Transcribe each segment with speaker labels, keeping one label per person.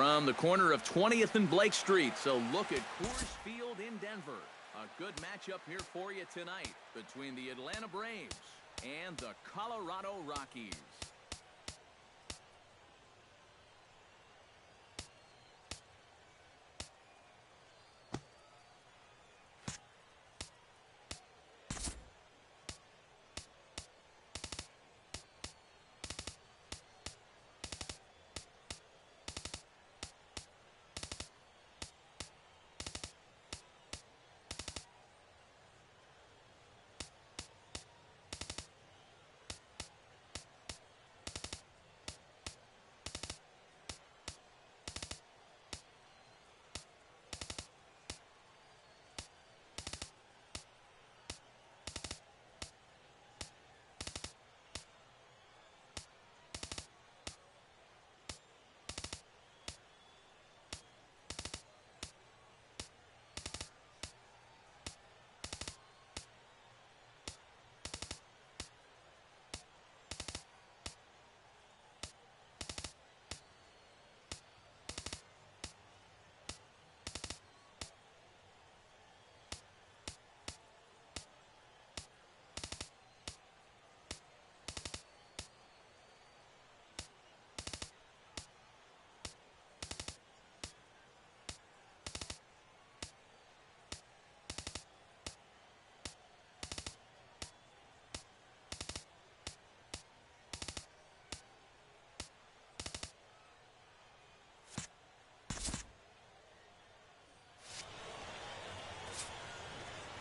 Speaker 1: from the corner of 20th and Blake Street. So look at Coors Field in Denver. A good matchup here for you tonight between the Atlanta Braves and the Colorado Rockies.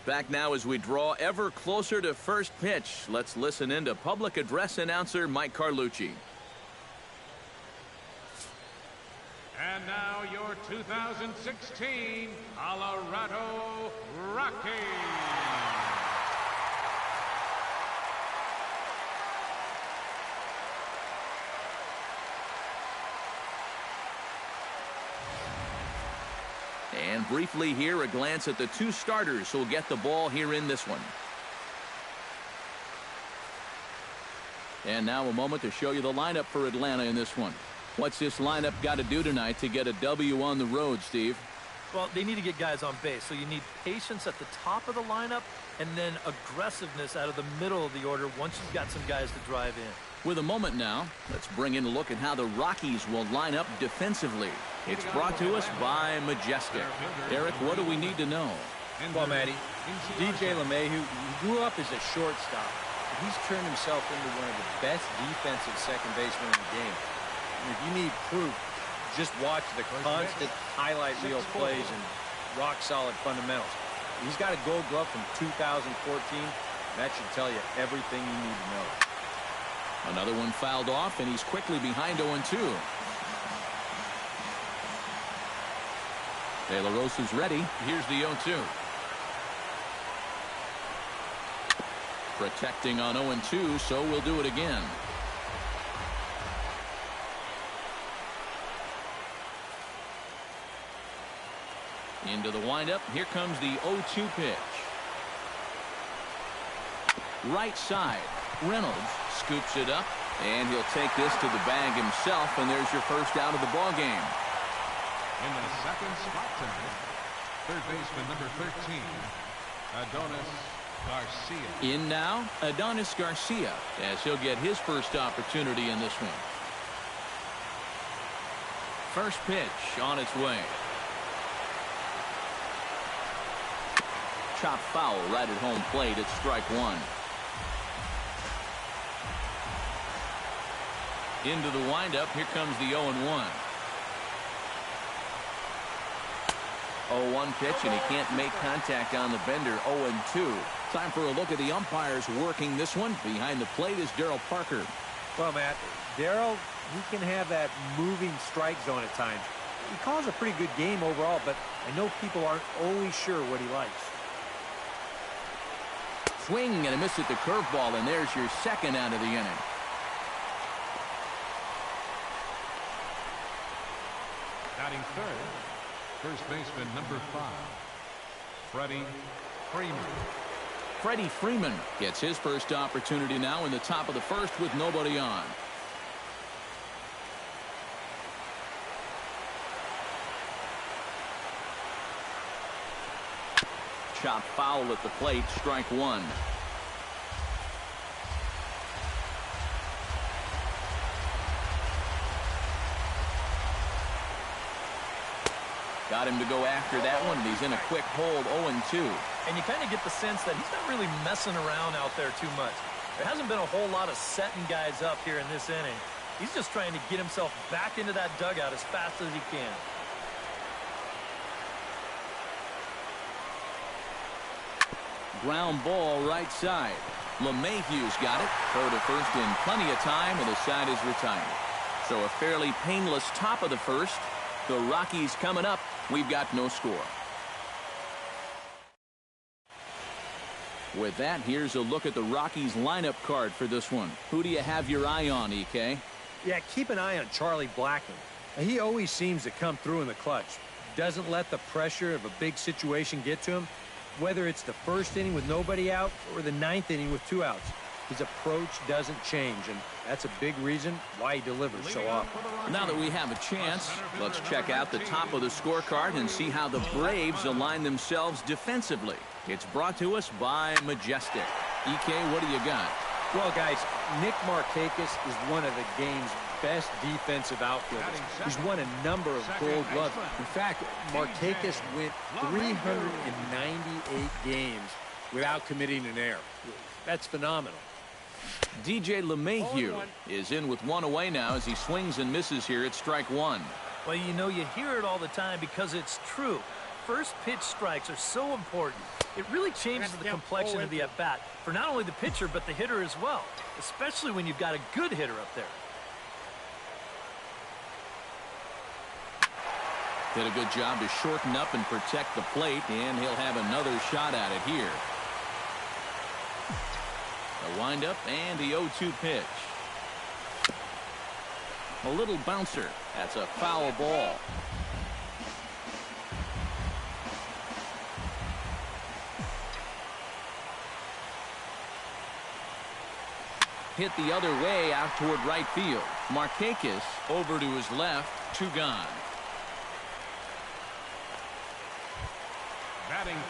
Speaker 1: Back now as we draw ever closer to first pitch. Let's listen in to public address announcer Mike Carlucci.
Speaker 2: And now your 2016 Colorado Rockies.
Speaker 1: And briefly here, a glance at the two starters who'll get the ball here in this one. And now a moment to show you the lineup for Atlanta in this one. What's this lineup got to do tonight to get a W on the road, Steve?
Speaker 3: Well, they need to get guys on base, so you need patience at the top of the lineup and then aggressiveness out of the middle of the order once you've got some guys to drive in.
Speaker 1: With a moment now, let's bring in a look at how the Rockies will line up defensively. It's brought to us by Majestic. Eric, what do we need to know?
Speaker 4: Well, Matty, DJ LeMahieu, he grew up as a shortstop. He's turned himself into one of the best defensive second basemen in the game. And if you need proof, just watch the constant highlight reel plays and rock-solid fundamentals. He's got a gold glove from 2014. That should tell you everything you need to know.
Speaker 1: Another one fouled off, and he's quickly behind 0-2. De La Rosa's ready. Here's the 0-2. Protecting on 0-2, so we'll do it again. Into the windup. Here comes the 0-2 pitch. Right side. Reynolds scoops it up, and he'll take this to the bag himself, and there's your first out of the ball game.
Speaker 2: In the second spot tonight, third baseman number 13, Adonis Garcia.
Speaker 1: In now, Adonis Garcia, as he'll get his first opportunity in this one. First pitch on its way. Chop foul right at home plate. It's strike one. Into the windup. Here comes the 0-1. 0-1 pitch, and he can't make contact on the bender. 0-2. Time for a look at the umpires working this one. Behind the plate is Darryl Parker.
Speaker 5: Well, Matt, Darryl, he can have that moving strike zone at times. He calls a pretty good game overall, but I know people aren't always sure what he likes.
Speaker 1: Swing and a miss at the curveball, and there's your second out of the inning.
Speaker 2: Batting third, first baseman number 5, Freddie Freeman.
Speaker 1: Freddie Freeman gets his first opportunity now in the top of the first with nobody on. chop foul at the plate, strike one. Got him to go after that one, and he's in a quick hold, 0-2.
Speaker 3: And you kind of get the sense that he's not really messing around out there too much. There hasn't been a whole lot of setting guys up here in this inning. He's just trying to get himself back into that dugout as fast as he can.
Speaker 1: Ground ball right side. LeMahieu's got it. Throw to first in plenty of time, and the side is retired. So a fairly painless top of the first. The Rockies coming up. We've got no score. With that, here's a look at the Rockies lineup card for this one. Who do you have your eye on, EK?
Speaker 5: Yeah, keep an eye on Charlie Blackmon. He always seems to come through in the clutch. Doesn't let the pressure of a big situation get to him. Whether it's the first inning with nobody out or the ninth inning with 2 outs, his approach doesn't change, and that's a big reason why he delivers so often.
Speaker 1: Now that we have a chance, let's check out the top of the scorecard and see how the Braves align themselves defensively. It's brought to us by Majestic. EK, what do you got?
Speaker 5: Well, guys, Nick Markakis is one of the game's best defensive outfielders. He's won a number of Gold Gloves. In fact, Markakis went 398 games without committing an error. That's phenomenal.
Speaker 1: DJ LeMahieu is in with 1 away now as he swings and misses here at strike one.
Speaker 3: Well, you know, you hear it all the time because it's true. First pitch strikes are so important. It really changes the complexion of the at-bat for not only the pitcher but the hitter as well, especially when you've got a good hitter up there.
Speaker 1: Did a good job to shorten up and protect the plate, and he'll have another shot at it here. The windup and the 0-2 pitch. A little bouncer. That's a foul ball. Hit the other way out toward right field. Markakis over to his left. 2 gone.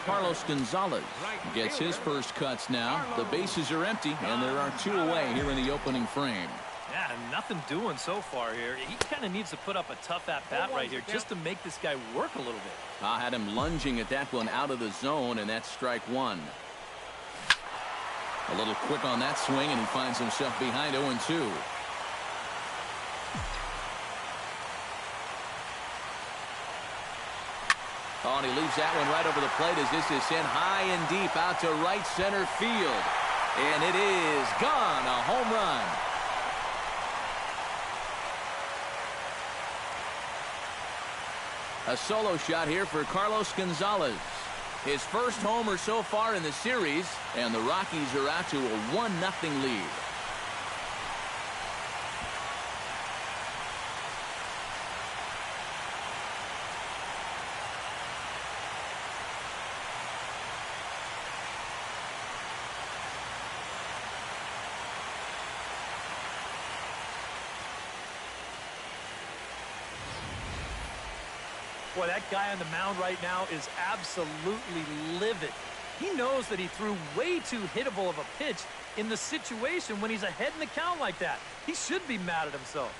Speaker 1: Carlos Gonzalez gets his first cuts now. The bases are empty, and there are 2 away here in the opening frame.
Speaker 3: Yeah, nothing doing so far here. He kind of needs to put up a tough at-bat right here just to make this guy work a little bit.
Speaker 1: I had him lunging at that one out of the zone, and that's strike one. A little quick on that swing, and he finds himself behind 0-2. Oh, and he leaves that one right over the plate as this is sent high and deep out to right center field. And it is gone. A home run. A solo shot here for Carlos Gonzalez. His first homer so far in the series, and the Rockies are out to a 1-0 lead.
Speaker 3: Boy, that guy on the mound right now is absolutely livid. He knows that he threw way too hittable of a pitch in the situation when he's ahead in the count like that. He should be mad at himself.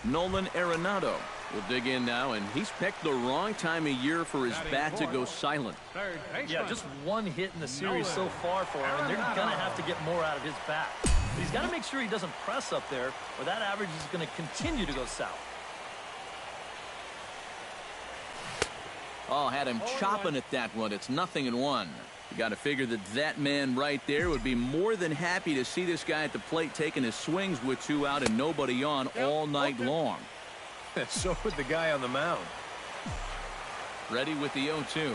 Speaker 1: Nolan Arenado will dig in now, and he's picked the wrong time of year for his bat to go silent.
Speaker 3: Yeah, just 1 hit in the series so far for him, and they're going to have to get more out of his bat. But he's got to make sure he doesn't press up there, or that average is going to continue to go south.
Speaker 1: Oh, had him chopping at that one. It's 0-1. You got to figure that that man right there would be more than happy to see this guy at the plate taking his swings with 2 out and nobody on all night long.
Speaker 5: So would the guy on the mound.
Speaker 1: Ready with the 0-2.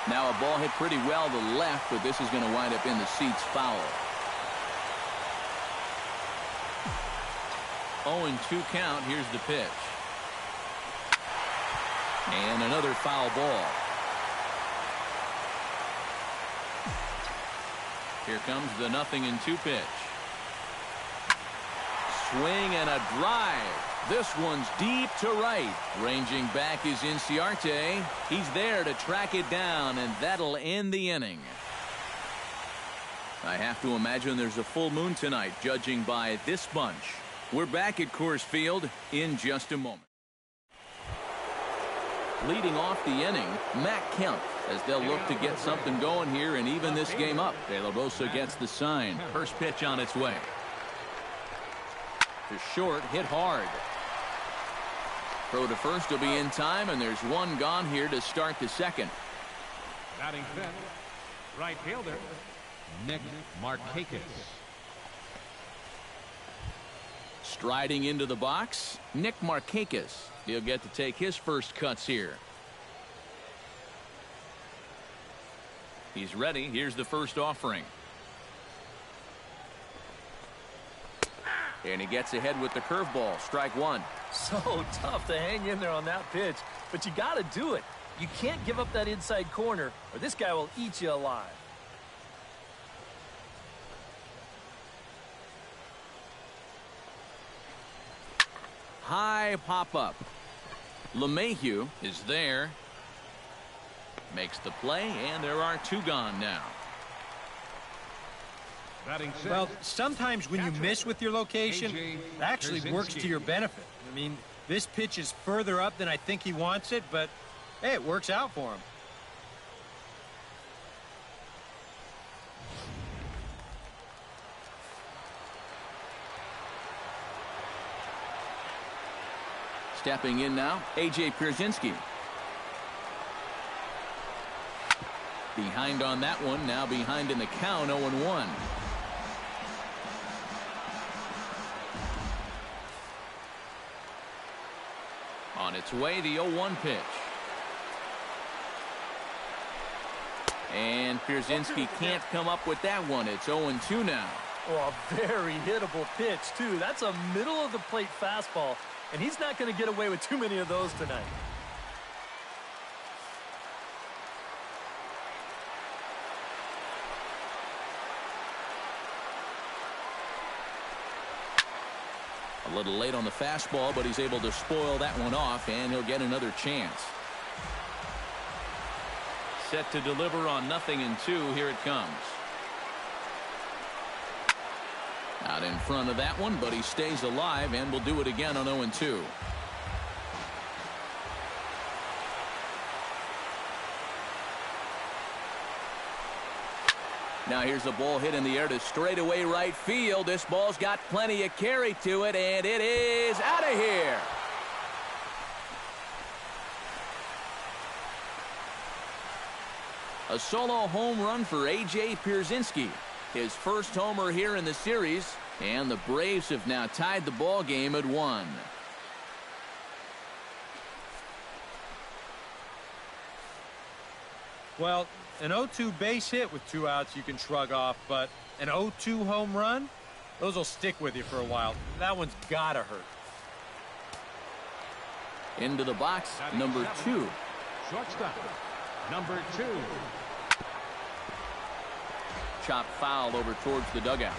Speaker 1: Now a ball hit pretty well to left, but this is going to wind up in the seats foul. 0-2 count. Here's the pitch. And another foul ball. Here comes the 0-2 pitch. swing and a drive. This one's deep to right. Ranging back is Inciarte. He's there to track it down, and that'll end the inning. I have to imagine there's a full moon tonight, judging by this bunch. We're back at Coors Field in just a moment. Leading off the inning, Matt Kemp, as they'll look to get something going here and even this game up. De La Rosa gets the sign. First pitch on its way. To short, hit hard. Throw to first will be in time, and there's one gone here to start the second.
Speaker 2: Batting fifth, right fielder, Nick Markakis.
Speaker 1: Striding into the box, Nick Markakis. He'll get to take his first cuts here. He's ready. Here's the first offering. And he gets ahead with the curveball. Strike one.
Speaker 3: So tough to hang in there on that pitch, but you got to do it. You can't give up that inside corner, or this guy will eat you alive.
Speaker 1: High pop-up. LeMahieu is there. Makes the play, and there are two gone now.
Speaker 5: Well, sometimes when you miss with your location, it actually works to your benefit. I mean, this pitch is further up than I think he wants it, but hey, it works out for him.
Speaker 1: Stepping in now, A.J. Pierzynski. Behind on that one, now behind in the count, 0-1. On its way, the 0-1 pitch. And Pierzynski can't come up with that one. It's 0-2 now.
Speaker 3: Oh, a very hittable pitch, too. That's a middle-of-the-plate fastball, and he's not going to get away with too many of those tonight.
Speaker 1: A little late on the fastball, but he's able to spoil that one off, and he'll get another chance. Set to deliver on 0-2. Here it comes. Out in front of that one, but he stays alive and will do it again on 0-2. Now here's a ball hit in the air to straightaway right field. This ball's got plenty of carry to it, and it is out of here. A solo home run for A.J. Pierzynski. His first homer here in the series, and the Braves have now tied the ball game at 1.
Speaker 5: Well, an 0-2 base hit with 2 outs you can shrug off, but an 0-2 home run, those will stick with you for a while. That one's gotta hurt.
Speaker 1: Into the box, number 2.
Speaker 2: Shortstop, number 2.
Speaker 1: Chop foul over towards the dugout.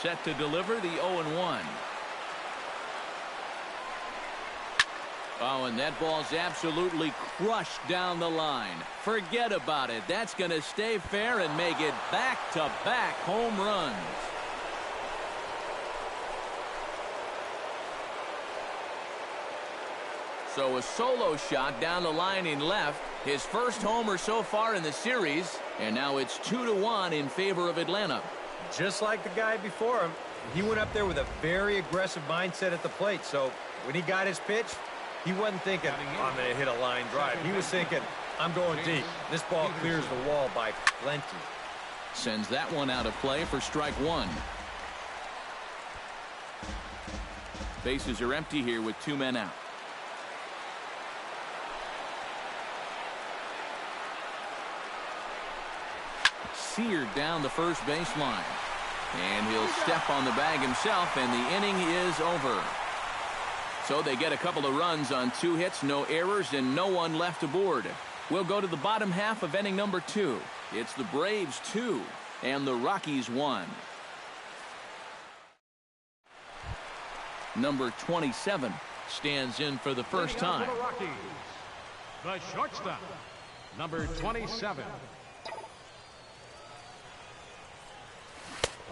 Speaker 1: Set to deliver the 0-1. Oh, and that ball's absolutely crushed down the line. Forget about it. That's going to stay fair and make it back-to-back home runs. So a solo shot down the line in left. His first homer so far in the series. And now it's 2-1 in favor of Atlanta.
Speaker 5: Just like the guy before him, he went up there with a very aggressive mindset at the plate. So when he got his pitch, he wasn't thinking, I'm going to hit a line drive. He was thinking, I'm going deep. This ball clears the wall by plenty.
Speaker 1: Sends that one out of play for strike 1. Bases are empty here with 2 men out. Seared down the first baseline. And he'll step on the bag himself, and the inning is over. So they get a couple of runs on 2 hits, no errors, and no one left aboard. We'll go to the bottom half of inning number 2. It's the Braves 2 and the Rockies 1. Number 27 stands in for the first time.
Speaker 2: The Rockies, the shortstop, number 27.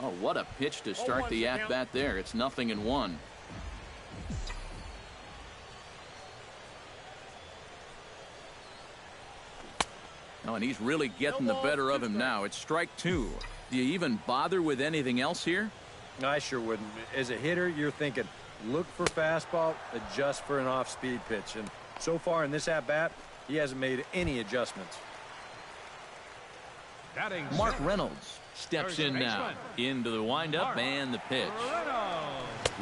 Speaker 1: Oh, what a pitch to start the at-bat there. It's 0-1. Oh, and he's really getting the better of him now. It's strike 2. Do you even bother with anything else here?
Speaker 5: I sure wouldn't. As a hitter, you're thinking, look for fastball, adjust for an off-speed pitch. And so far in this at-bat, he hasn't made any adjustments.
Speaker 1: Mark Reynolds steps in now. Into the windup and the pitch.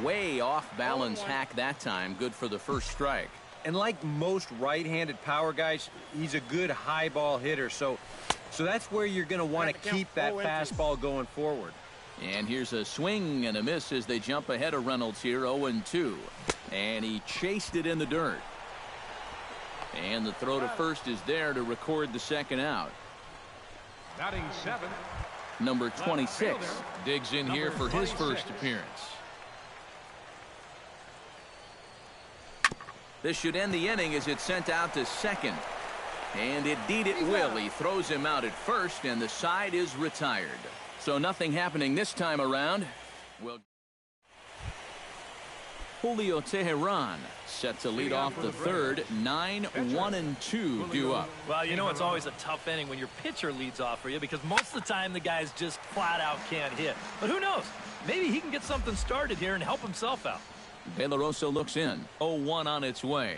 Speaker 1: Way off balance hack that time. Good for the first strike.
Speaker 5: And like most right-handed power guys, he's a good high ball hitter. So that's where you're going to want to keep that fastball going forward.
Speaker 1: And here's a swing and a miss as they jump ahead of Reynolds here, 0-2. And he chased it in the dirt. And the throw to first is there to record the second out.
Speaker 2: Batting 7.
Speaker 1: Number 26 digs in here for his first appearance. This should end the inning as it's sent out to second. And indeed it will. He throws him out at first, and the side is retired. So nothing happening this time around. Well, Julio Teheran set to lead off the third. 9-1-2 due up.
Speaker 3: Well, you know it's always a tough inning when your pitcher leads off for you because most of the time the guys just flat out can't hit. But who knows? Maybe he can get something started here and help himself out.
Speaker 1: De La Rosa looks in. 0-1 on its way.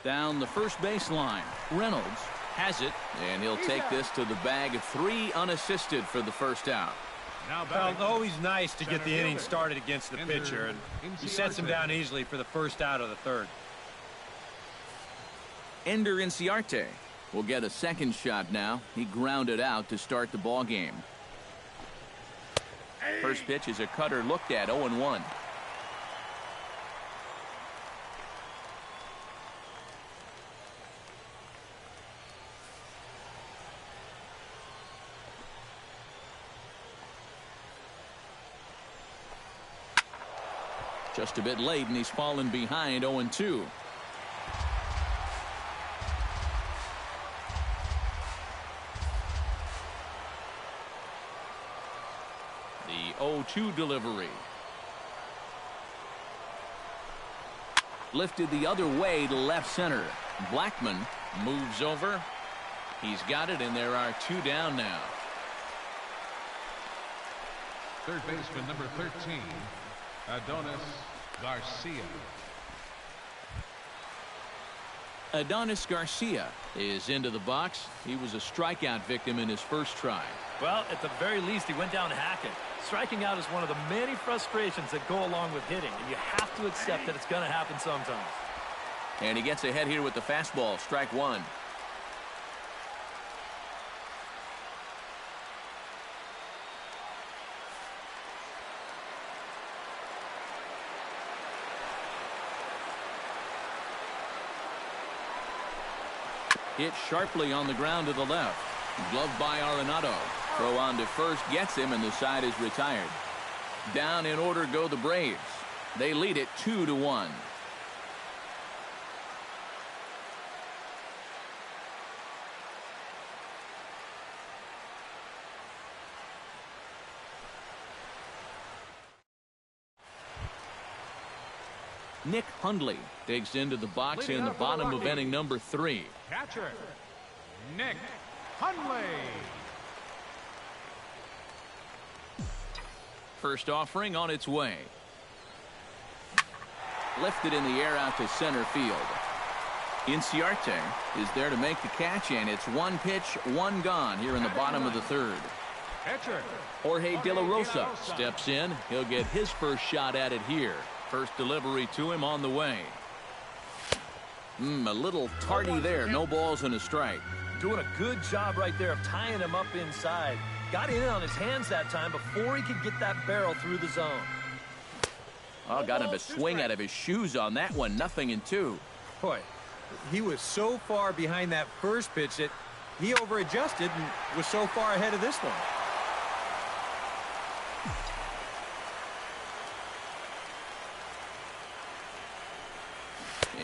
Speaker 1: Down the first base line. Reynolds has it, and he'll take this to the bag of 3 unassisted for the first out.
Speaker 5: Well, always nice to get the inning started against the pitcher, and he sets him down easily for the first out of the third.
Speaker 1: Ender Inciarte will get a second shot now. He grounded out to start the ball game. First pitch is a cutter looked at, 0-1. Just a bit late, and he's fallen behind, 0-2. The 0-2 delivery. Lifted the other way to left center. Blackman moves over. He's got it, and there are 2 down now.
Speaker 2: Third baseman, number 13, Adonis Garcia.
Speaker 1: Adonis Garcia is into the box. He was a strikeout victim in his first try.
Speaker 3: Well, at the very least, he went down hacking. Striking out is one of the many frustrations that go along with hitting, and you have to accept that it's going to happen sometimes.
Speaker 1: And he gets ahead here with the fastball, strike 1. Hit sharply on the ground to the left. Gloved by Arenado. Throw on to first gets him, and the side is retired. Down in order go the Braves. They lead it 2-1. Nick Hundley digs into the box in the bottom of inning number 3.
Speaker 2: Catcher, Nick Hundley.
Speaker 1: First offering on its way. Lifted in the air out to center field. Inciarte is there to make the catch, and it's 1 pitch, 1 gone here in the bottom of the third.
Speaker 2: Catcher,
Speaker 1: Jorge De La Rosa steps in. He'll get his first shot at it here. First delivery to him on the way. A little tardy there. No balls and a strike.
Speaker 3: Doing a good job right there of tying him up inside. Got in on his hands that time before he could get that barrel through the zone.
Speaker 1: Oh, got him to swing out of his shoes on that one. 0-2.
Speaker 5: Boy, He was so far behind that first pitch that he over-adjusted and was so far ahead of this one.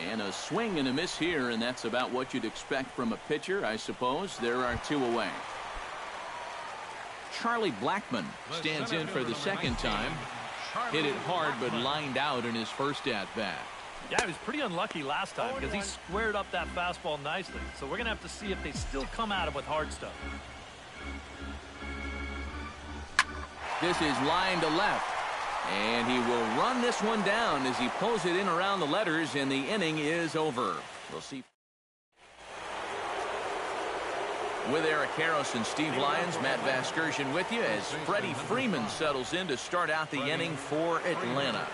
Speaker 1: And a swing and a miss here, and that's about what you'd expect from a pitcher, I suppose. There are 2 away. Charlie Blackmon stands in for the second time. Hit it hard, but lined out in his first at-bat.
Speaker 3: Yeah, he was pretty unlucky last time because he squared up that fastball nicely. So we're going to have to see if they still come at him with hard stuff.
Speaker 1: This is line to left. And he will run this one down as he pulls it in around the letters, and the inning is over. We'll see. With Eric Harris and Steve Lyons, Matt Vasgersian with you as Freddie Freeman settles in to start out the inning for Atlanta.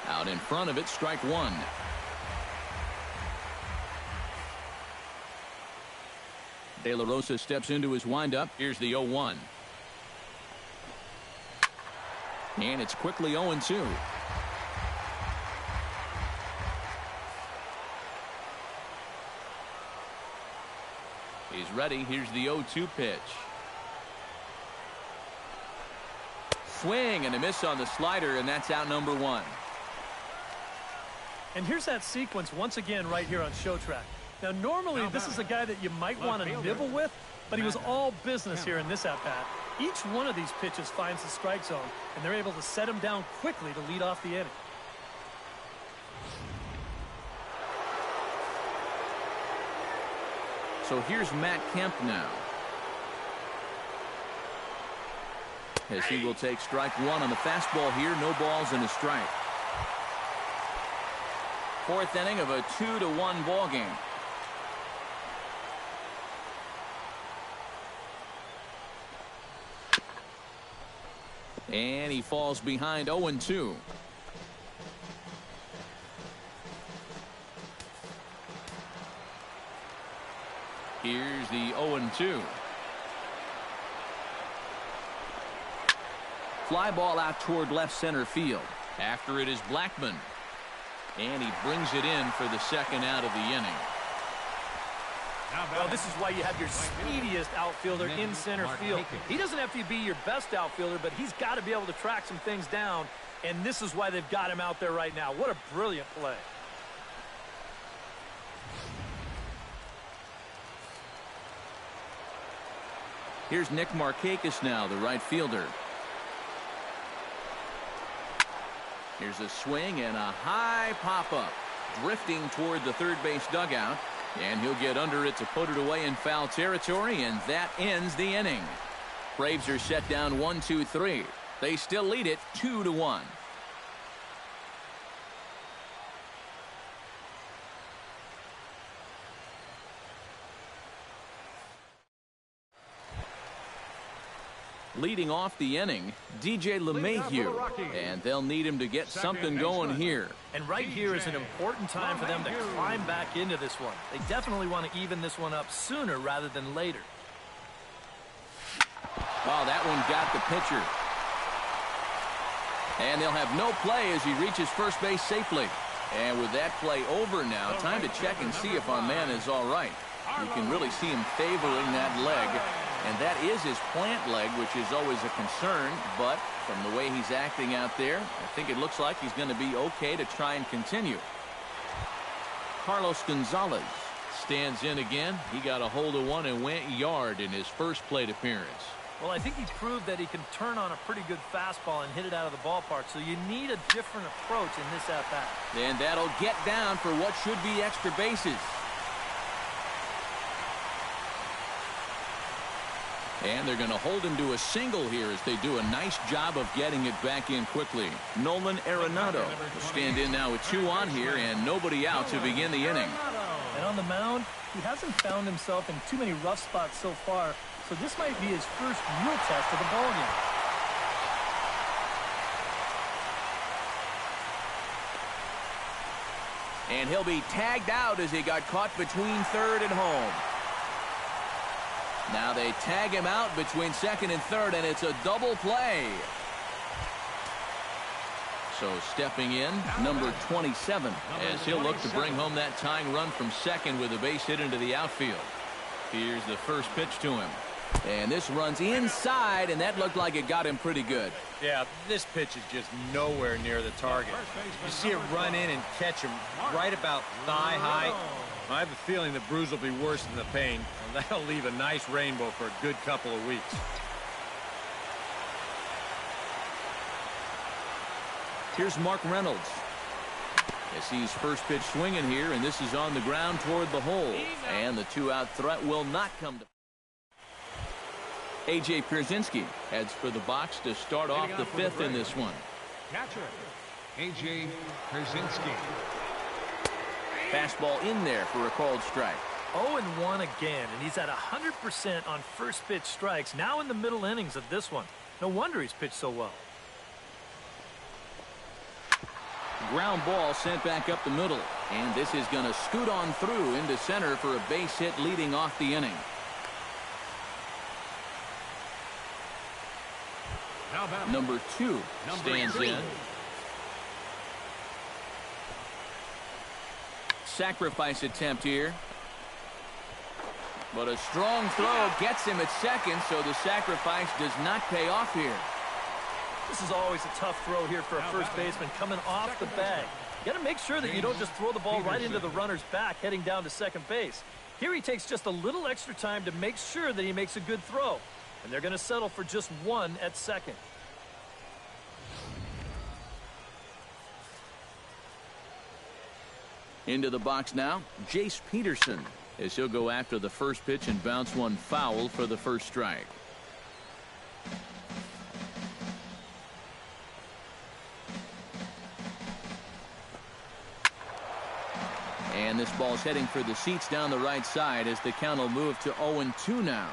Speaker 1: Out in front of it, strike 1. De La Rosa steps into his windup. Here's the 0-1. And it's quickly 0-2. He's ready. Here's the 0-2 pitch. Swing and a miss on the slider, and that's out number 1.
Speaker 3: And here's that sequence once again right here on Show Track. Now, normally this is a guy that you might want to nibble with, but he was all business here in this at-bat. Each one of these pitches finds the strike zone, and they're able to set him down quickly to lead off the inning.
Speaker 1: So here's Matt Kemp now, as he will take strike 1 on the fastball here. No balls and a strike. 4th inning of a 2-1 ball game. And he falls behind 0-2. Here's the 0-2. Fly ball out toward left center field. After it is Blackmon. And he brings it in for the second out of the inning.
Speaker 3: Well, this is why you have your speediest outfielder in center field. He doesn't have to be your best outfielder, but he's got to be able to track some things down, and this is why they've got him out there right now. What a brilliant play.
Speaker 1: Here's Nick Markakis now, the right fielder. Here's a swing and a high pop-up, drifting toward the third base dugout. And he'll get under it to put it away in foul territory, and that ends the inning. Braves are set down 1-2-3. They still lead it 2-1. Leading off the inning, DJ LeMahieu, and they'll need him to get something going here.
Speaker 3: And right here is an important time for them to climb back into this one. They definitely want to even this one up sooner rather than later.
Speaker 1: Wow, that one got the pitcher. And they'll have no play as he reaches first base safely. And with that play over now, time to check and see if our man is all right. You can really see him favoring that leg. And that is his plant leg, which is always a concern. But from the way he's acting out there, I think it looks like he's going to be okay to try and continue. Carlos Gonzalez stands in again. He got a hold of one and went yard in his first plate appearance.
Speaker 3: Well, I think he proved that he can turn on a pretty good fastball and hit it out of the ballpark. So you need a different approach in this at-bat.
Speaker 1: And that'll get down for what should be extra bases. And they're going to hold him to a single here as they do a nice job of getting it back in quickly. Nolan Arenado will stand in now with 2 on here and nobody out to begin the inning.
Speaker 3: And on the mound, he hasn't found himself in too many rough spots so far, so this might be his first real test of the ballgame.
Speaker 1: And he'll be tagged out as he got caught between third and home. Now they tag him out between second and third, and it's a double play. So stepping in, number 27, as he'll look to bring home that tying run from second with a base hit into the outfield. Here's the first pitch to him. And this runs inside, and that looked like it got him pretty good.
Speaker 5: Yeah, this pitch is just nowhere near the target. You see it run in and catch him right about thigh high. I have a feeling the bruise will be worse than the pain, and that'll leave a nice rainbow for a good couple of weeks.
Speaker 1: Here's Mark Reynolds. As he's first pitch swinging here, and this is on the ground toward the hole. And the two-out threat will not come to. A.J. Pierzynski heads for the box to start off the fifth in this one.
Speaker 2: Catcher, A.J. Pierzynski.
Speaker 1: Fastball in there for a called strike.
Speaker 3: 0-1 again, and he's at 100% on first pitch strikes, now in the middle innings of this one. No wonder he's pitched so well.
Speaker 1: Ground ball sent back up the middle, and this is going to scoot on through into center for a base hit leading off the inning. Number 2 stands in. Sacrifice attempt here. But a strong throw gets him at second, so the sacrifice does not pay off here.
Speaker 3: This is always a tough throw here for a first baseman coming off the bag. You got to make sure that you don't just throw the ball right into the runner's back heading down to second base. Here he takes just a little extra time to make sure that he makes a good throw. And they're going to settle for just one at second.
Speaker 1: Into the box now, Jace Peterson, as he'll go after the first pitch and bounce one foul for the first strike. And this ball's heading for the seats down the right side as the count will move to 0-2 now.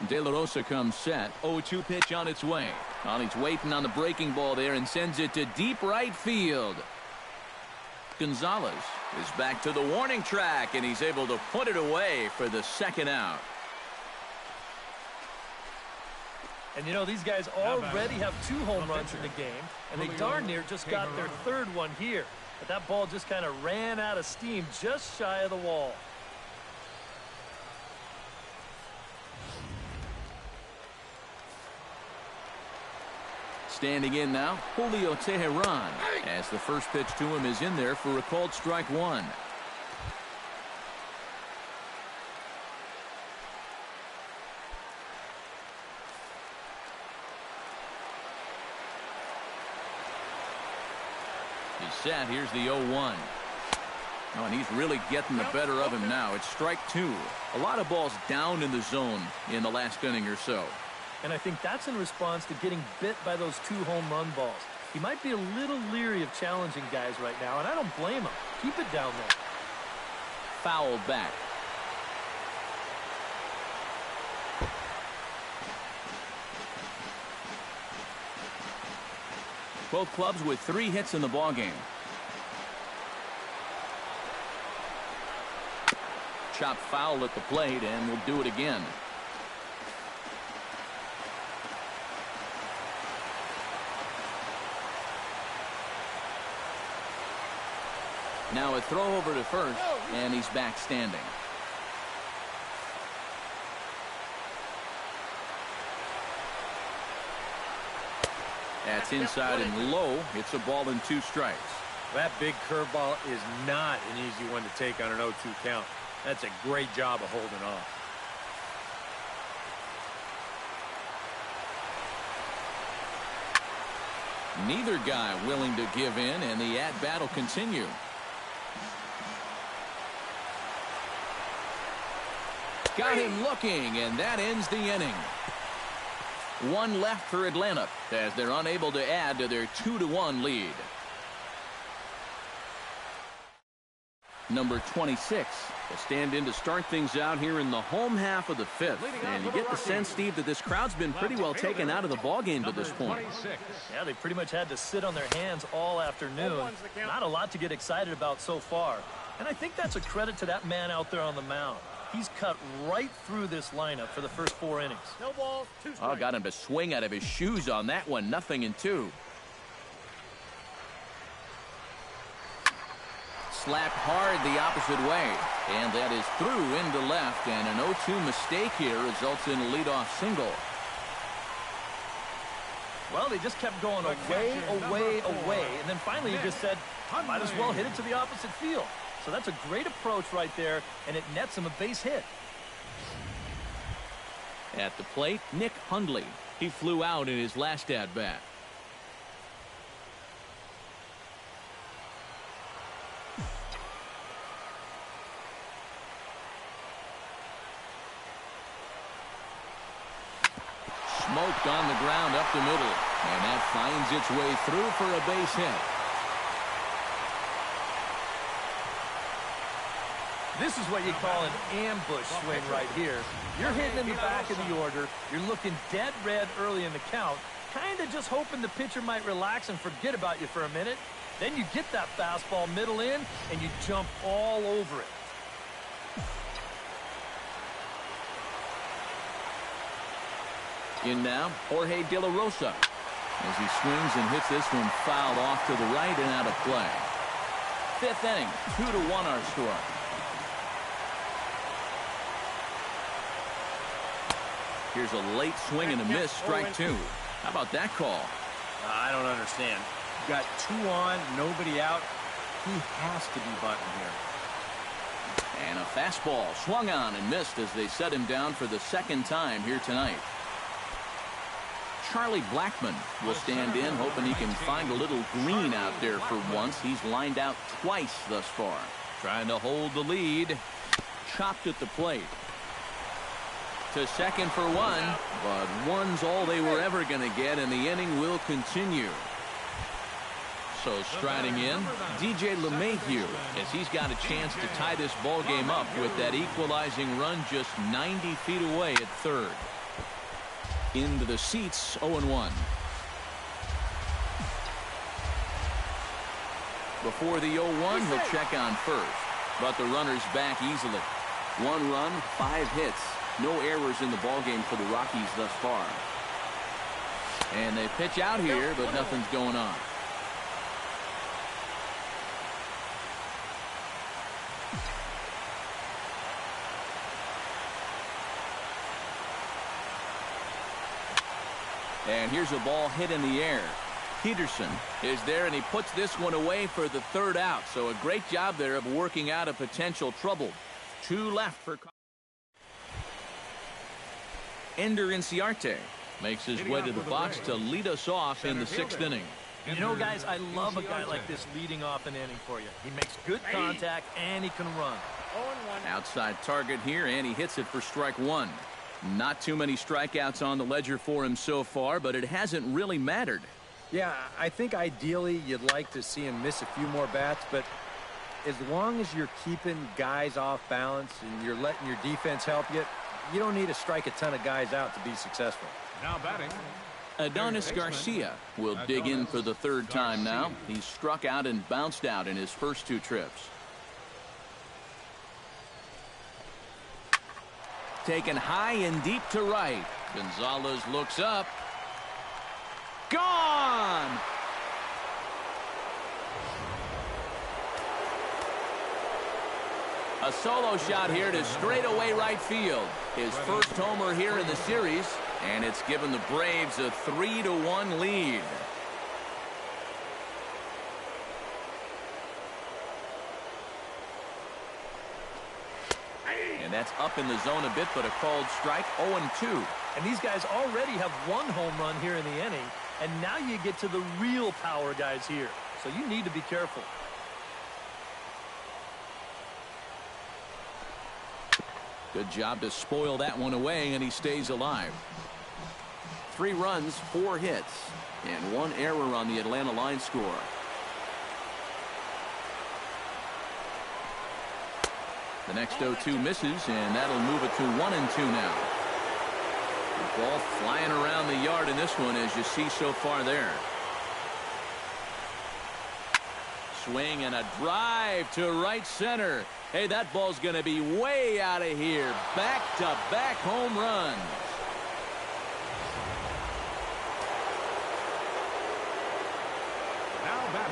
Speaker 1: De La Rosa comes set. 0-2 pitch on its way. Well, he's waiting on the breaking ball there and sends it to deep right field. Gonzalez is back to the warning track, and he's able to put it away for the second out.
Speaker 3: And you know, these guys already have 2 home runs in the game, and they darn near just got their third one here. But that ball just kind of ran out of steam just shy of the wall.
Speaker 1: Standing in now, Julio Teheran, as the first pitch to him is in there for a called strike 1. He's set. Here's the 0-1. Oh, and he's really getting the better of him now. It's strike 2. A lot of balls down in the zone in the last inning or so.
Speaker 3: And I think that's in response to getting bit by those 2 home run balls. He might be a little leery of challenging guys right now, and I don't blame him. Keep it down there.
Speaker 1: Fouled back. Both clubs with 3 hits in the ballgame. Chopped foul at the plate, and we'll do it again. Now a throw over to first, and he's back standing. That's inside and low. It's a ball and 2 strikes.
Speaker 5: That big curveball is not an easy one to take on an 0-2 count. That's a great job of holding off.
Speaker 1: Neither guy willing to give in, and the at-bat will continue. Got him looking, and that ends the inning. 1 left for Atlanta as they're unable to add to their 2-1 lead. Number 26 will stand in to start things out here in the home half of the 5th. And you get the sense, Steve, that this crowd's been pretty well taken out of the ballgame to this point.
Speaker 3: Yeah, they pretty much had to sit on their hands all afternoon. Not a lot to get excited about so far. And I think that's a credit to that man out there on the mound. He's cut right through this lineup for the first 4 innings.
Speaker 6: No balls, 2 strikes.
Speaker 1: Oh, got him to swing out of his shoes on that one. 0-2. Slapped hard the opposite way. And that is through into left. And an 0-2 mistake here results in a leadoff single.
Speaker 3: Well, they just kept going away, away. And then finally he just said, I might as well hit it to the opposite field. So that's a great approach right there, and it nets him a base hit.
Speaker 1: At the plate, Nick Hundley. He flew out in his last at-bat. Smoked on the ground up the middle, and that finds its way through for a base hit.
Speaker 3: This is what you call an ambush swing right here. You're hitting in the back of the order. You're looking dead red early in the count, kind of just hoping the pitcher might relax and forget about you for a minute. Then you get that fastball middle in, and you jump all over it.
Speaker 1: In now, Jorge De La Rosa. As he swings and hits this one fouled off to the right and out of play. 5th inning, 2-1 our score. Here's a late swing and a miss, strike 2. How about that call?
Speaker 4: I don't understand. You got 2 on, nobody out. He has to be button here.
Speaker 1: And a fastball swung on and missed as they set him down for the 2nd time here tonight. Charlie Blackmon will stand in, hoping he can find a little green out there for once. He's lined out twice thus far. Trying to hold the lead. Chopped at the plate. To second for 1, but 1's all they were ever going to get, and the inning will continue. So striding in, DJ LeMahieu, as he's got a chance to tie this ball game up with that equalizing run just 90 feet away at third. Into the seats, 0-1. Before the 0-1, he'll check on first, but the runner's back easily. 1 run, 5 hits. No errors in the ballgame for the Rockies thus far. And they pitch out here, but nothing's going on. And here's a ball hit in the air. Peterson is there, and he puts this one away for the 3rd out. So a great job there of working out a potential trouble. 2 left for Ender Inciarte makes his way to the box to lead us off in the 6th inning.
Speaker 3: You know, guys, I love a guy like this leading off an inning for you. He makes good contact, and he can run.
Speaker 1: Outside target here, and he hits it for strike 1. Not too many strikeouts on the ledger for him so far, but it hasn't really mattered.
Speaker 5: Yeah, I think ideally you'd like to see him miss a few more bats, but as long as you're keeping guys off balance and you're letting your defense help you, you don't need to strike a ton of guys out to be successful.
Speaker 2: Now batting.
Speaker 1: Adonis Garcia will dig in for the 3rd time now. He's struck out and bounced out in his first 2 trips. Taken high and deep to right. Gonzalez looks up. Gone! A solo shot here to straightaway right field. His first homer here in the series, and it's given the Braves a 3-1 lead. And that's up in the zone a bit, but a called strike, 0-2.
Speaker 3: And these guys already have 1 home run here in the inning, and now you get to the real power guys here. So you need to be careful.
Speaker 1: Good job to spoil that one away, and he stays alive. 3 runs, 4 hits, and 1 error on the Atlanta line score. The next 0-2 misses, and that'll move it to 1-2 now. The ball flying around the yard in this one, as you see so far there. Swing and a drive to right center. Hey, that ball's going to be way out of here. Back-to-back home runs.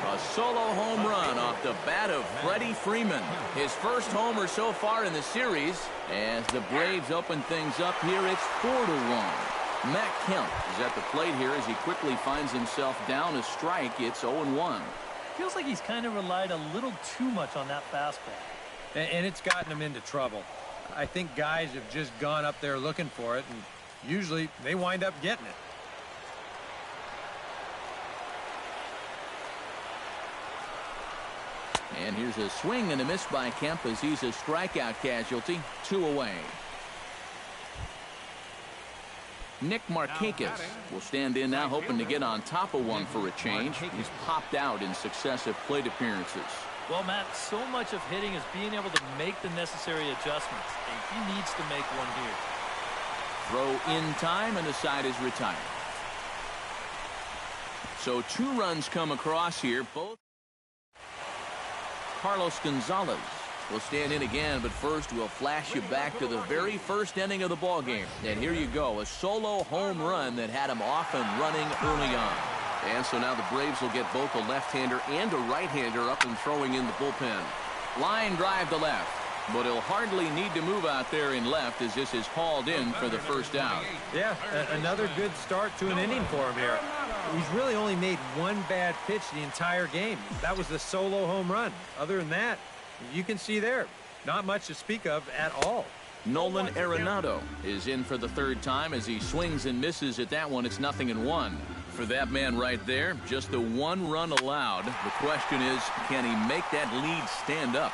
Speaker 1: A solo home run off the bat of Freddie Freeman. His first homer so far in the series. As the Braves open things up here, it's 4-1. Matt Kemp is at the plate here as he quickly finds himself down a strike. It's 0-1.
Speaker 3: Feels like he's kind of relied a little too much on that fastball.
Speaker 5: And it's gotten him into trouble. I think guys have just gone up there looking for it, and usually they wind up getting it.
Speaker 1: And here's a swing and a miss by Kemp as he's a strikeout casualty. 2 away. Nick Markakis will stand in now, hoping to get on top of one for a change. He's popped out in successive plate appearances.
Speaker 3: Well, Matt, so much of hitting is being able to make the necessary adjustments, and he needs to make one here.
Speaker 1: Throw in time, and the side is retired. So 2 runs come across here. Both. Carlos Gonzalez will stand in again, but first we'll flash you back to the very first inning of the ball game. And here you go, a solo home run that had him off and running early on. And so now the Braves will get both a left-hander and a right-hander up and throwing in the bullpen. Line drive to left, but he'll hardly need to move out there in left as this is hauled in for the first out.
Speaker 5: Yeah, another good start to an inning for him here. He's really only made one bad pitch the entire game. That was the solo home run. Other than that, you can see there, not much to speak of at all.
Speaker 1: Nolan Arenado is in for the 3rd time as he swings and misses at that one. It's 0-1. For that man right there, just the 1 run allowed. The question is, can he make that lead stand up?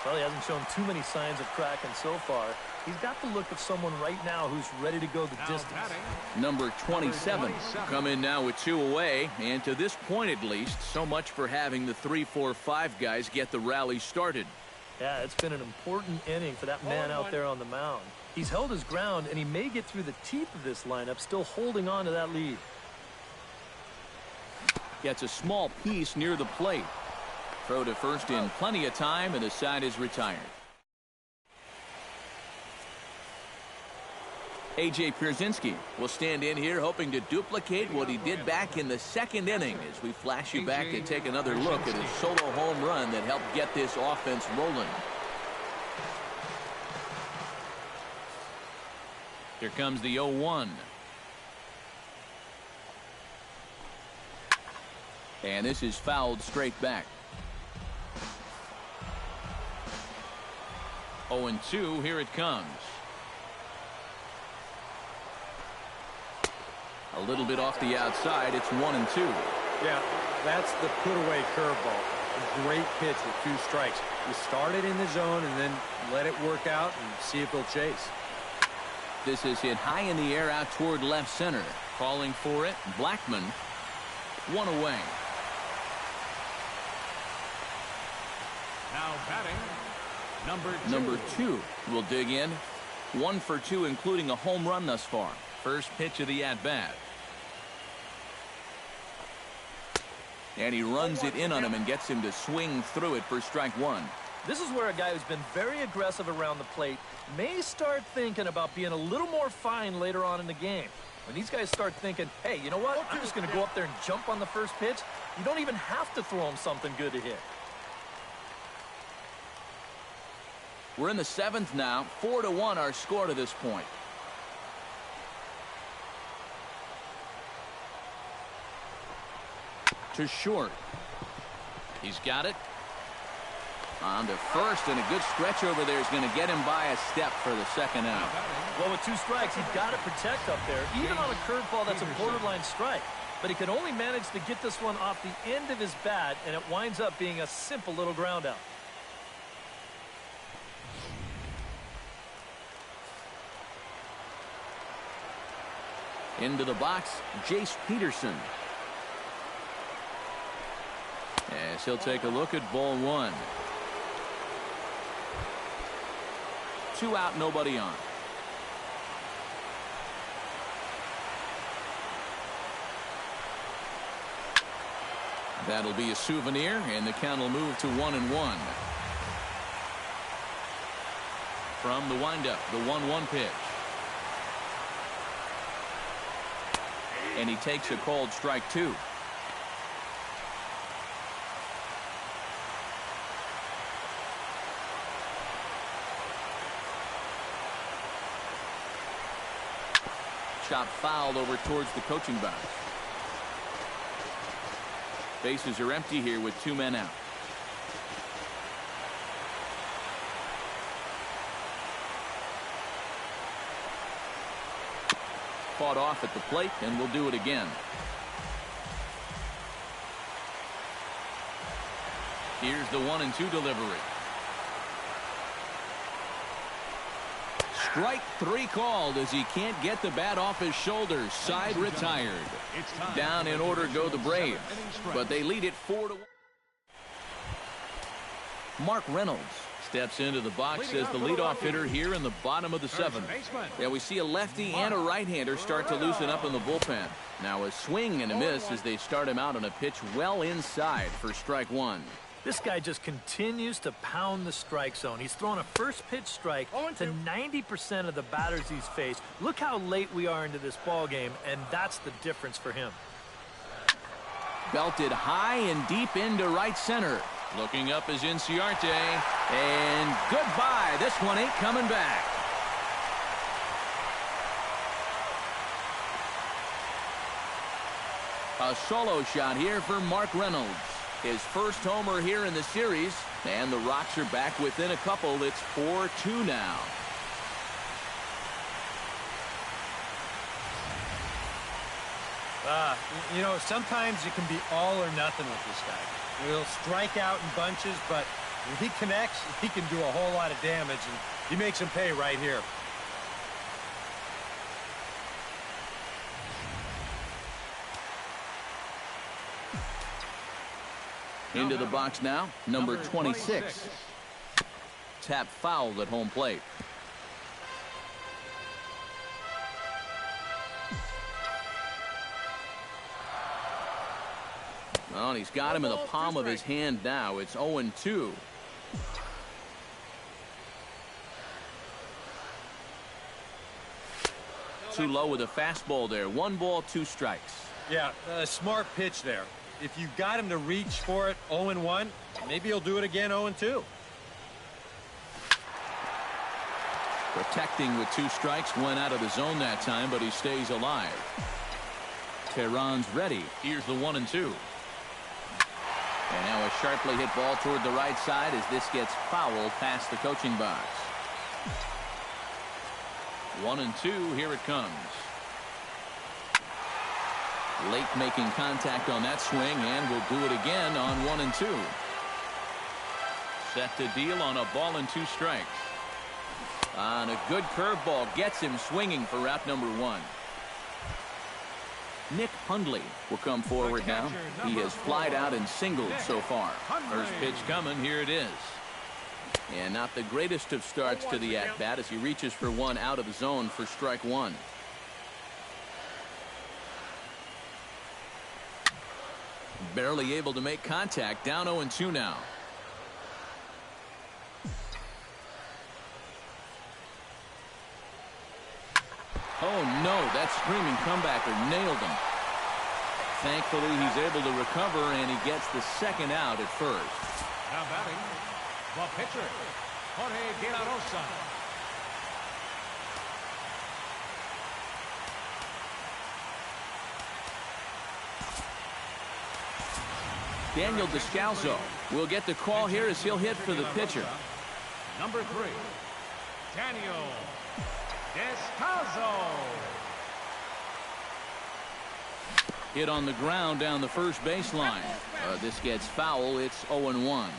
Speaker 3: Well, he hasn't shown too many signs of cracking so far. He's got the look of someone right now who's ready to go the distance.
Speaker 1: Number 27 will come in now with 2 away, and to this point at least, so much for having the 3-4-5 guys get the rally started.
Speaker 3: Yeah, it's been an important inning for that man out there on the mound. He's held his ground, and he may get through the teeth of this lineup, still holding on to that lead.
Speaker 1: Gets a small piece near the plate. Throw to first in plenty of time, and the side is retired. A.J. Pierzynski will stand in here hoping to duplicate what he did back in the 2nd inning as we flash you back to take another look at his solo home run that helped get this offense rolling. Here comes the 0-1. And this is fouled straight back. 0-2, here it comes. A little bit off the outside. It's 1-2.
Speaker 5: Yeah, that's the put-away curveball. A great pitch with 2 strikes. You start it in the zone and then let it work out and see if he'll chase.
Speaker 1: This is hit high in the air out toward left center. Calling for it, Blackman. 1 away.
Speaker 2: Now batting,
Speaker 1: Number 2 will dig in. 1 for 2, including a home run thus far. First pitch of the at-bat. And he runs it in on him and gets him to swing through it for strike 1.
Speaker 3: This is where a guy who's been very aggressive around the plate may start thinking about being a little more fine later on in the game. When these guys start thinking, hey, you know what? I'm just going to go up there and jump on the first pitch. You don't even have to throw him something good to hit.
Speaker 1: We're in the 7th now. 4-1 our score to this point. To short. He's got it. On to first, and a good stretch over there is going to get him by a step for the 2nd out.
Speaker 3: Well, with 2 strikes, he's got to protect up there, even on a curveball that's a borderline strike. But he could only manage to get this one off the end of his bat, and it winds up being a simple little ground out.
Speaker 1: Into the box, Jace Peterson. As he'll take a look at ball 1. 2 out, nobody on. That'll be a souvenir, and the count will move to 1-1. From the windup, the 1-1 pitch. And he takes a called strike 2. Chop fouled over towards the coaching box. Bases are empty here with 2 men out. Fought off at the plate, and will do it again. Here's the 1-2 delivery. Strike 3 called as he can't get the bat off his shoulders. Side retired. Down in order go the Braves, but they lead it 4-1. Mark Reynolds steps into the box as the leadoff hitter here in the bottom of the 7th. Yeah, we see a lefty and a right-hander start to loosen up in the bullpen. Now a swing and a miss as they start him out on a pitch well inside for strike 1.
Speaker 3: This guy just continues to pound the strike zone. He's thrown a first pitch strike to 90% of the batters he's faced. Look how late we are into this ball game, and that's the difference for him.
Speaker 1: Belted high and deep into right center. Looking up is Inciarte, and goodbye. This one ain't coming back. A solo shot here for Mark Reynolds. His first homer here in the series, and the Rocks are back within a couple. It's 4-2 now.
Speaker 5: You know, sometimes it can be all or nothing with this guy. He'll strike out in bunches, but when he connects, he can do a whole lot of damage, and he makes him pay right here.
Speaker 1: Into the box now, number 26. Tap fouled at home plate. Well, he's got him in the palm of his hand now. It's 0-2. Too low with a fastball there. 1 ball, 2 strikes.
Speaker 5: Yeah, a smart pitch there. If you got him to reach for it 0-1, maybe he'll do it again 0-2.
Speaker 1: Protecting with 2 strikes, went out of the zone that time, but he stays alive. Tehran's ready. Here's the 1-2. And now a sharply hit ball toward the right side as this gets fouled past the coaching box. 1-2, here it comes. Late making contact on that swing, and will do it again on 1-2. Set to deal on a ball and 2 strikes. On a good curveball gets him swinging for out number 1. Nick Hundley will come forward now. He has flied out and singled so far. First pitch coming, here it is. And not the greatest of starts to the at-bat as he reaches for one out of the zone for strike 1. Barely able to make contact, down 0-2 now. Oh no, that screaming comebacker nailed him. Thankfully he's able to recover, and he gets the second out at first.
Speaker 2: Now batting, the pitcher, Jorge De La Rosa.
Speaker 1: Daniel Descalso will get the call here as he'll hit for the pitcher.
Speaker 2: Number 3, Daniel Descalso.
Speaker 1: Hit on the ground down the first baseline. This gets foul. It's 0-1.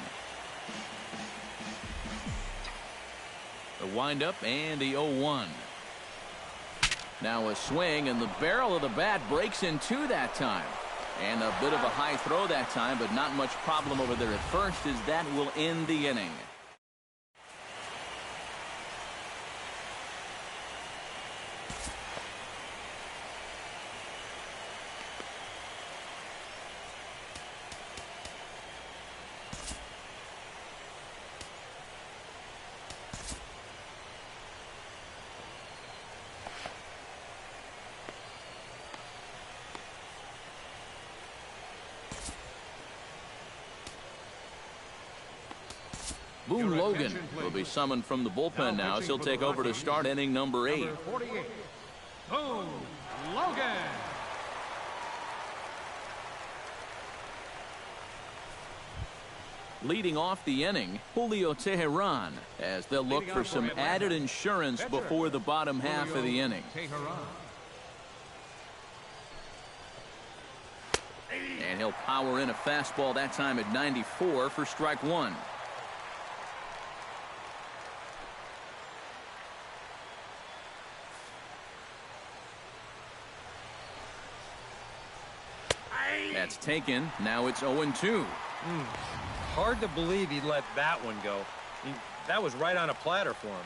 Speaker 1: The windup and the 0-1. Now a swing, and the barrel of the bat breaks in 2 that time. And a bit of a high throw that time, but not much problem over there at first, as that will end the inning. Boone Logan will be summoned from the bullpen now as he'll take over to start inning number 8.
Speaker 2: Number 48, Boone Logan.
Speaker 1: Leading off the inning, Julio Teheran, as they'll look for some added insurance before the bottom half of the inning. And he'll power in a fastball that time at 94 for strike 1. That's taken. Now it's 0-2.
Speaker 5: Hard to believe he let that one go. That was right on a platter for him.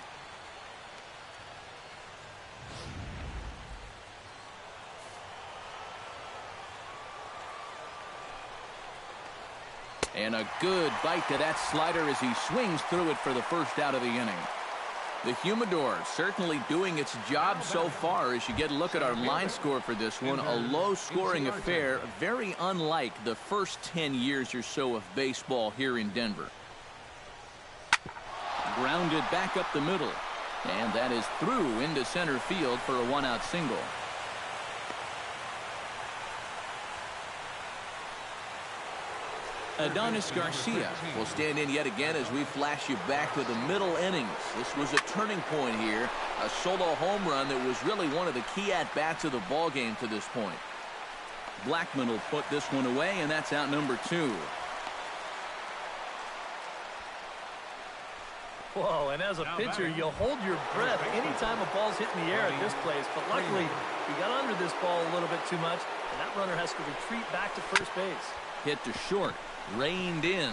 Speaker 1: And a good bite to that slider as he swings through it for the first out of the inning. The Humidor certainly doing its job so far as you get a look at our line score for this one. A low-scoring affair, very unlike the first 10 years or so of baseball here in Denver. Grounded back up the middle. And that is through into center field for a one-out single. Adonis Garcia will stand in yet again as we flash you back to the middle innings. This was a turning point here. A solo home run that was really one of the key at-bats of the ball game to this point. Blackman will put this one away, and that's out number 2.
Speaker 3: Whoa, and as a pitcher, you'll hold your breath anytime a ball's hitting the air at this place. But luckily, he got under this ball a little bit too much, and that runner has to retreat back to first base.
Speaker 1: Hit to short. Reined in.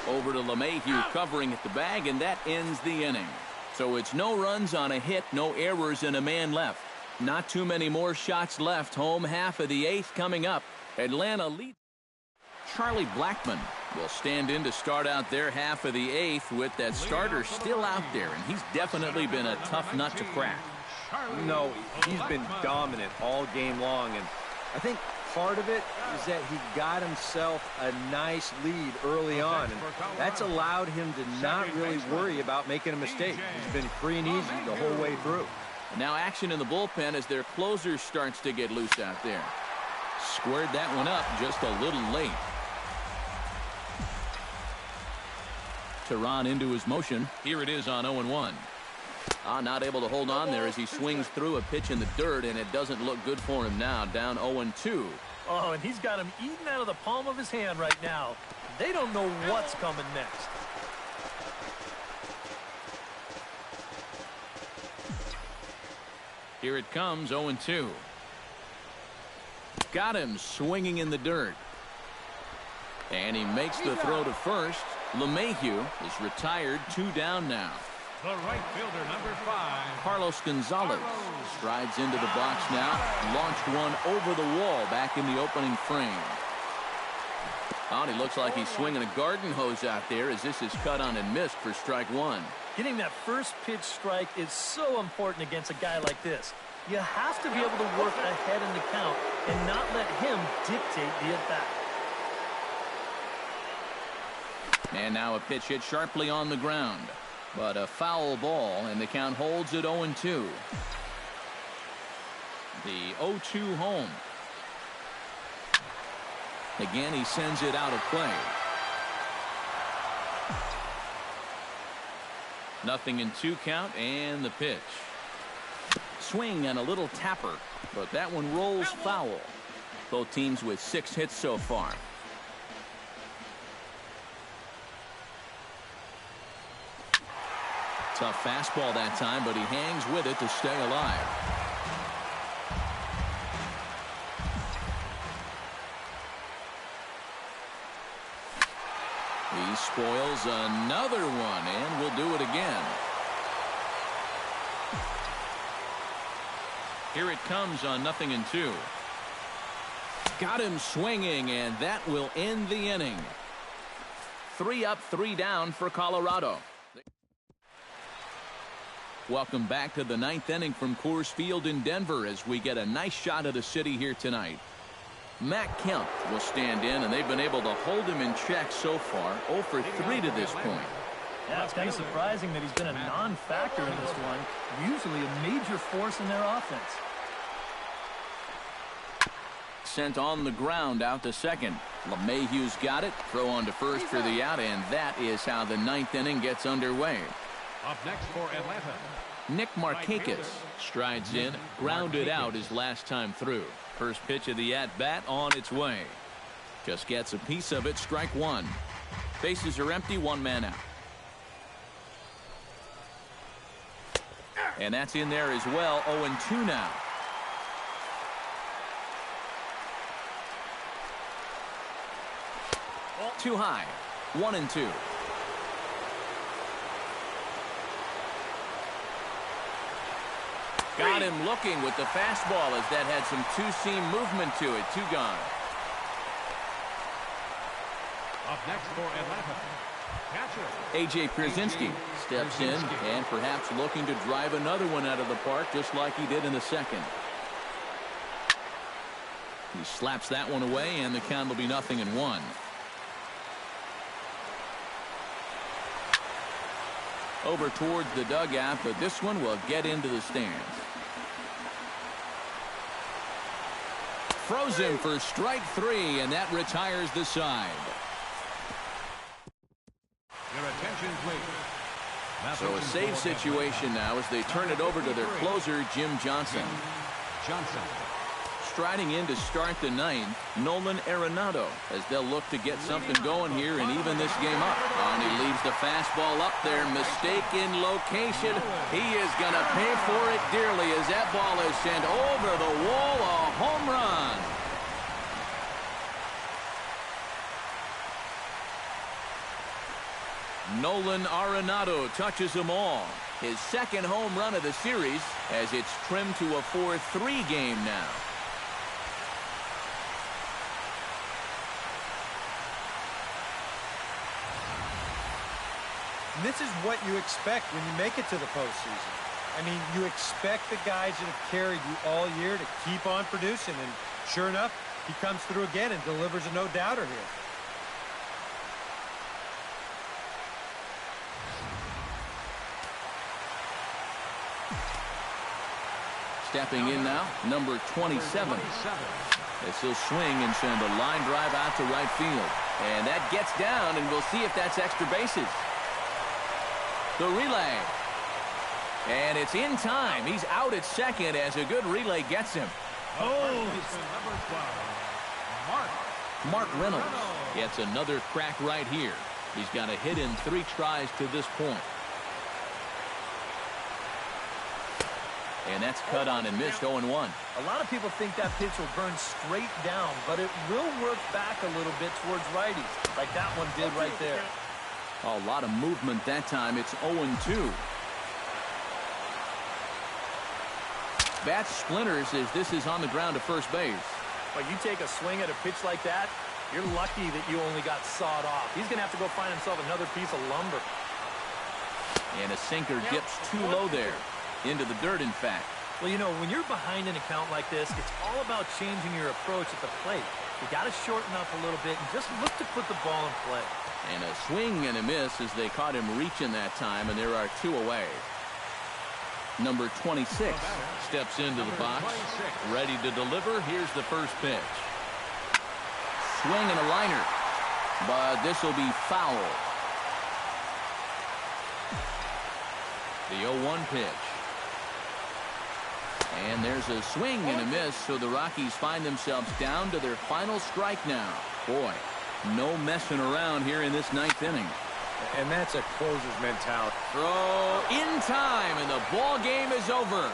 Speaker 1: Over to LeMahieu covering at the bag, and that ends the inning. So it's no runs on a hit, no errors, and a man left. Not too many more shots left. Home half of the 8th coming up. Atlanta leads. Charlie Blackman will stand in to start out their half of the 8th with that starter still out there, and he's definitely been a tough nut to crack.
Speaker 5: No, he's been dominant all game long, and I think part of it is that he got himself a nice lead early on, and that's allowed him to not really worry about making a mistake. He's been free and easy the whole way through.
Speaker 1: And now action in the bullpen as their closer starts to get loose out there. Squared that one up just a little late. Tehran into his motion. Here it is on 0-1. Not able to hold on there as he swings through a pitch in the dirt, and it doesn't look good for him now. Down 0-2.
Speaker 3: Oh, and he's got him eating out of the palm of his hand right now. They don't know what's coming next.
Speaker 1: Here it comes, 0-2. Got him swinging in the dirt. And he makes the throw to first. LeMahieu is retired, 2 down now.
Speaker 2: The right fielder, number 5.
Speaker 1: Carlos Gonzalez strides into the box now. Launched one over the wall back in the opening frame. He looks like he's swinging a garden hose out there as this is cut on and missed for strike 1.
Speaker 3: Getting that first pitch strike is so important against a guy like this. You have to be able to work ahead in the count and not let him dictate the at-bat.
Speaker 1: And now a pitch hit sharply on the ground. But a foul ball, and the count holds at 0-2. The 0-2 home. Again, he sends it out of play. 0-2 count, and the pitch. Swing and a little tapper, but that one rolls foul. Both teams with 6 hits so far. Tough fastball that time, but he hangs with it to stay alive. He spoils another one, and will do it again. Here it comes on 0-2. Got him swinging, and that will end the inning. 3 up, 3 down for Colorado. Welcome back to the 9th inning from Coors Field in Denver as we get a nice shot at the city here tonight. Matt Kemp will stand in, and they've been able to hold him in check so far. 0 for 3 to this point.
Speaker 3: Yeah, it's kind of surprising that he's been a non-factor in this one. Usually a major force in their offense.
Speaker 1: Sent on the ground out to second. LeMahieu's got it. Throw on to first for the out, and that is how the 9th inning gets underway.
Speaker 2: Up next for Atlanta,
Speaker 1: Nick Markakis strides in, grounded out his last time through. First pitch of the at-bat on its way. Just gets a piece of it, strike one. Bases are empty, 1 man out. And that's in there as well, 0-2 now. Too high, 1-2. Got him looking with the fastball as that had some two-seam movement to it. 2 gone.
Speaker 2: up next for Atlanta, catcher
Speaker 1: A.J. Pierzynski steps in and perhaps looking to drive another one out of the park just like he did in the second. He slaps that one away, and the count will be 0-1. Over towards the dugout, but this one will get into the stands. Throws him for strike 3, and that retires the side.
Speaker 2: Your attention, please.
Speaker 1: So a save situation now as they turn it over to their closer, Jim Johnson.
Speaker 2: Johnson.
Speaker 1: Striding in to start the 9th, Nolan Arenado, as they'll look to get something going here and even this game up. And he leaves the fastball up there. Mistake in location. He is going to pay for it dearly as that ball is sent over the wall. A home run. Nolan Arenado touches them all. His second home run of the series as it's trimmed to a 4-3 game now.
Speaker 5: And this is what you expect when you make it to the postseason. I mean, you expect the guys that have carried you all year to keep on producing, and sure enough, he comes through again and delivers a no-doubter here.
Speaker 1: Stepping in now, number 27. As he'll swing and send a line drive out to right field. And that gets down, and we'll see if that's extra bases. The relay. And it's in time. He's out at second as a good relay gets him.
Speaker 2: Number 12,
Speaker 1: Mark Reynolds gets another crack right here. He's got a hit in 3 tries to this point. And that's cut on and missed, 0-1.
Speaker 3: A lot of people think that pitch will burn straight down, but it will work back a little bit towards righties, like that one did right there.
Speaker 1: A lot of movement that time. It's 0-2. Bat splinters as this is on the ground to first base.
Speaker 3: But you take a swing at a pitch like that, you're lucky that you only got sawed off. He's going to have to go find himself another piece of lumber.
Speaker 1: And a sinker dips too low there. Into the dirt, in fact.
Speaker 3: Well, you know, when you're behind an account like this, it's all about changing your approach at the plate. You got to shorten up a little bit and just look to put the ball in play.
Speaker 1: And a swing and a miss as they caught him reaching that time, and there are 2 away. Number 26 steps into the box, ready to deliver. Here's the first pitch. Swing and a liner, but this will be foul. The 0-1 pitch. And there's a swing and a miss, so the Rockies find themselves down to their final strike now. Boy, no messing around here in this 9th inning.
Speaker 5: And that's a closer's mentality.
Speaker 1: Throw in time, and the ball game is over.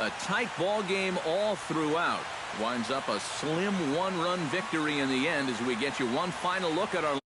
Speaker 1: A tight ball game all throughout. Winds up a slim one-run victory in the end as we get you one final look at our